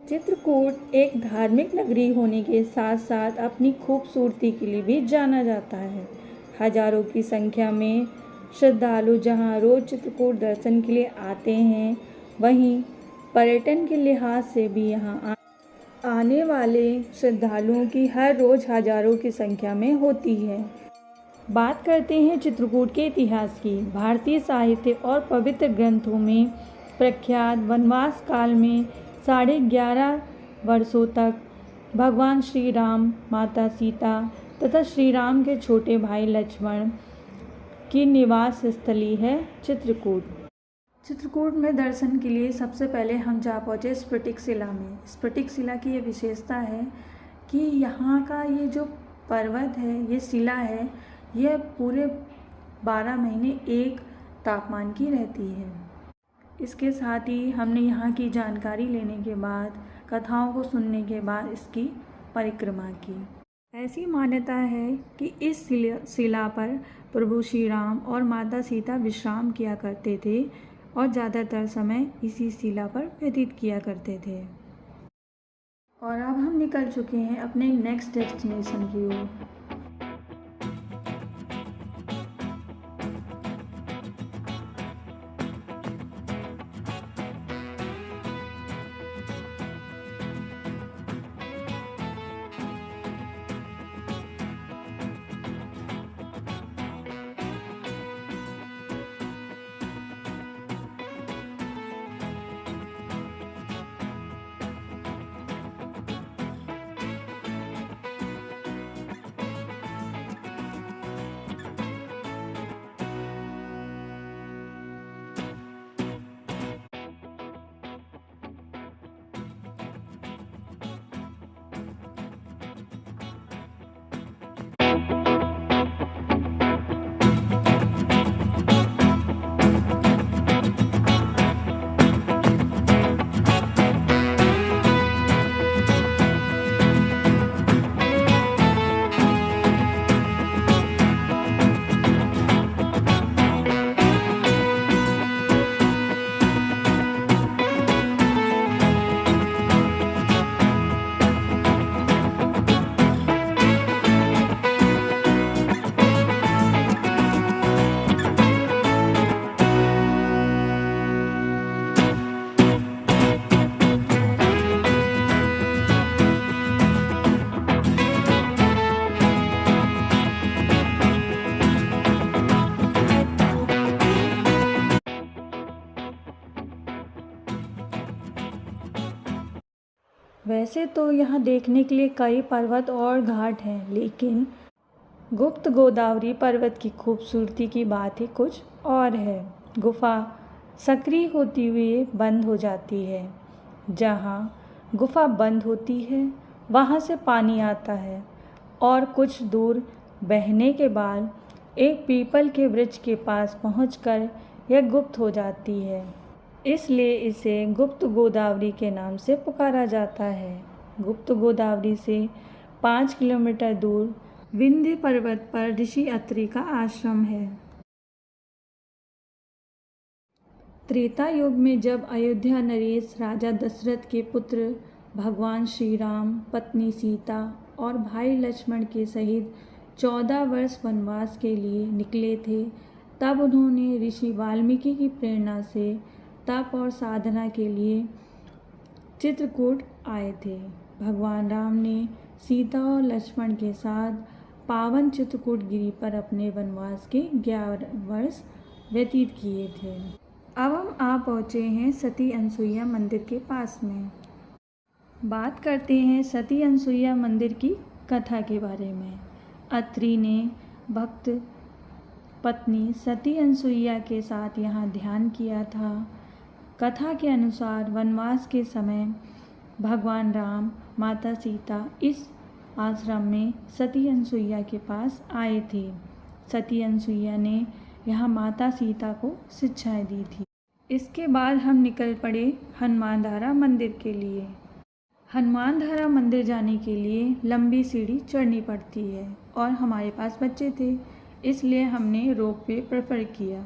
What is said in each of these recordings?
चित्रकूट एक धार्मिक नगरी होने के साथ साथ अपनी खूबसूरती के लिए भी जाना जाता है। हजारों की संख्या में श्रद्धालु जहां रोज चित्रकूट दर्शन के लिए आते हैं, वहीं पर्यटन के लिहाज से भी यहां आने वाले श्रद्धालुओं की हर रोज हजारों की संख्या में होती है। बात करते हैं चित्रकूट के इतिहास की। भारतीय साहित्य और पवित्र ग्रंथों में प्रख्यात वनवास काल में 11.5 वर्षों तक भगवान श्री राम, माता सीता तथा श्री राम के छोटे भाई लक्ष्मण की निवास स्थली है चित्रकूट। चित्रकूट में दर्शन के लिए सबसे पहले हम जा पहुँचे स्फटिक शिला में। स्फटिक शिला की ये विशेषता है कि यहाँ का ये जो पर्वत है, ये शिला है, यह पूरे 12 महीने एक तापमान की रहती है। इसके साथ ही हमने यहाँ की जानकारी लेने के बाद, कथाओं को सुनने के बाद इसकी परिक्रमा की। ऐसी मान्यता है कि इस शिला पर प्रभु श्री राम और माता सीता विश्राम किया करते थे और ज़्यादातर समय इसी शिला पर व्यतीत किया करते थे। और अब हम निकल चुके हैं अपने नेक्स्ट डेस्टिनेशन की ओर। वैसे तो यहाँ देखने के लिए कई पर्वत और घाट हैं, लेकिन गुप्त गोदावरी पर्वत की खूबसूरती की बात ही कुछ और है। गुफा सक्रिय होती हुई बंद हो जाती है। जहाँ गुफा बंद होती है, वहाँ से पानी आता है और कुछ दूर बहने के बाद एक पीपल के वृक्ष के पास पहुँचकर यह गुप्त हो जाती है। इसलिए इसे गुप्त गोदावरी के नाम से पुकारा जाता है। गुप्त गोदावरी से 5 किलोमीटर दूर विंध्य पर्वत पर ऋषि अत्रि का आश्रम है। त्रेता युग में जब अयोध्या नरेश राजा दशरथ के पुत्र भगवान श्री राम, पत्नी सीता और भाई लक्ष्मण के सहित 14 वर्ष वनवास के लिए निकले थे, तब उन्होंने ऋषि वाल्मीकि की प्रेरणा से तप और साधना के लिए चित्रकूट आए थे। भगवान राम ने सीता और लक्ष्मण के साथ पावन चित्रकूट गिरी पर अपने वनवास के 11 वर्ष व्यतीत किए थे। अब हम आ पहुँचे हैं सती अनसुईया मंदिर के पास में। बात करते हैं सती अनसुईया मंदिर की कथा के बारे में। अत्रि ने भक्त पत्नी सती अनसुईया के साथ यहाँ ध्यान किया था। कथा के अनुसार वनवास के समय भगवान राम, माता सीता इस आश्रम में सती अनसुईया के पास आए थे। सती अनसुईया ने यहाँ माता सीता को शिक्षाएं दी थी। इसके बाद हम निकल पड़े हनुमानधारा मंदिर के लिए। हनुमानधारा मंदिर जाने के लिए लंबी सीढ़ी चढ़नी पड़ती है और हमारे पास बच्चे थे, इसलिए हमने रोप वे प्रेफर किया।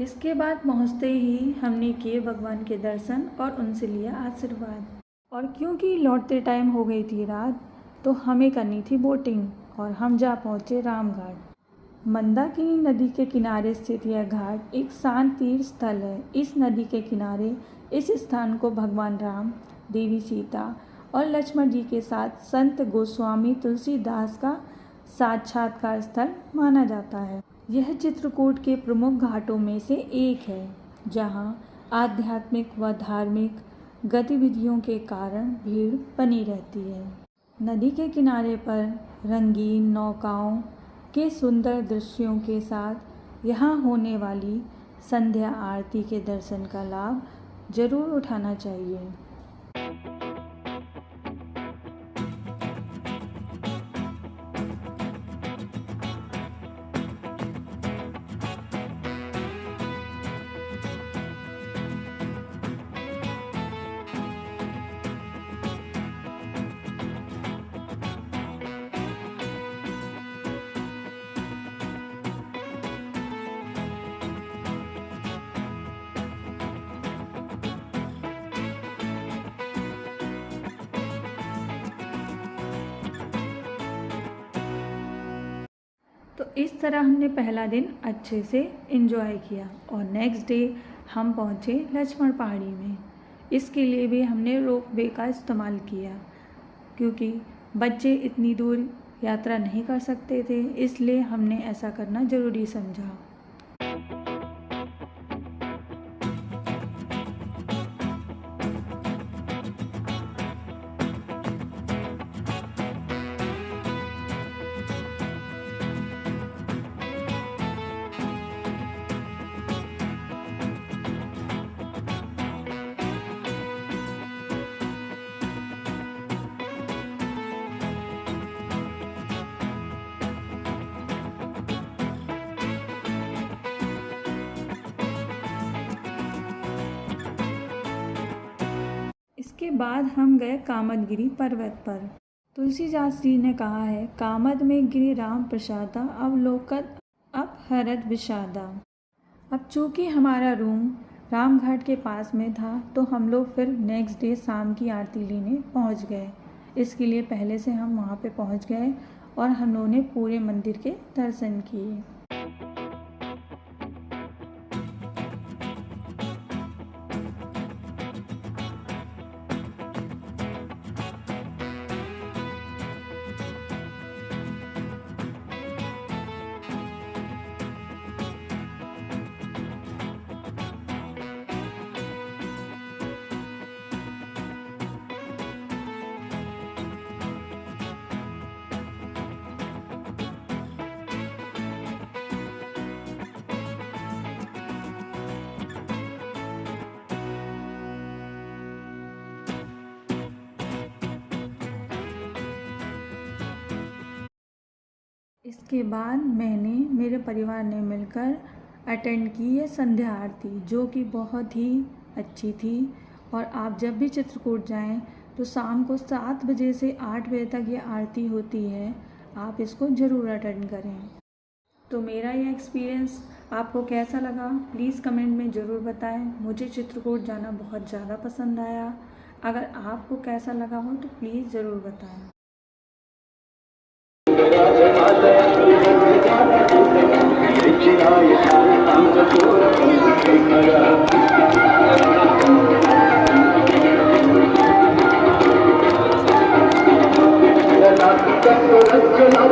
इसके बाद पहुँचते ही हमने किए भगवान के दर्शन और उनसे लिया आशीर्वाद। और क्योंकि लौटते टाइम हो गई थी रात, तो हमें करनी थी बोटिंग और हम जा पहुँचे रामघाट। मंदाकिनी नदी के किनारे स्थित यह घाट एक शांत तीर्थ स्थल है। इस नदी के किनारे इस स्थान को भगवान राम, देवी सीता और लक्ष्मण जी के साथ संत गोस्वामी तुलसीदास का साक्षात्कार स्थल माना जाता है। यह चित्रकूट के प्रमुख घाटों में से एक है, जहां आध्यात्मिक व धार्मिक गतिविधियों के कारण भीड़ बनी रहती है। नदी के किनारे पर रंगीन नौकाओं के सुंदर दृश्यों के साथ यहाँ होने वाली संध्या आरती के दर्शन का लाभ जरूर उठाना चाहिए। तो इस तरह हमने पहला दिन अच्छे से एंजॉय किया और नेक्स्ट डे हम पहुँचे लक्ष्मण पहाड़ी में। इसके लिए भी हमने रोपवे का इस्तेमाल किया, क्योंकि बच्चे इतनी दूर यात्रा नहीं कर सकते थे, इसलिए हमने ऐसा करना ज़रूरी समझा। इसके बाद हम गए कामदगिरी पर्वत पर। तुलसीदास जी ने कहा है, कामद में गिरी राम प्रसादा, अवलोकत अपहरत विषादा। अब चूँकि हमारा रूम रामघाट के पास में था, तो हम लोग फिर नेक्स्ट डे शाम की आरती लेने पहुंच गए। इसके लिए पहले से हम वहां पे पहुंच गए और हम लोगों ने पूरे मंदिर के दर्शन किए। इसके बाद मैंने, मेरे परिवार ने मिलकर अटेंड की है संध्या आरती, जो कि बहुत ही अच्छी थी। और आप जब भी चित्रकूट जाएं तो शाम को 7 बजे से 8 बजे तक ये आरती होती है, आप इसको ज़रूर अटेंड करें। तो मेरा ये एक्सपीरियंस आपको कैसा लगा, प्लीज़ कमेंट में ज़रूर बताएं। मुझे चित्रकूट जाना बहुत ज़्यादा पसंद आया। अगर आपको कैसा लगा हो तो प्लीज़ ज़रूर बताएं।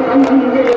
Thank you.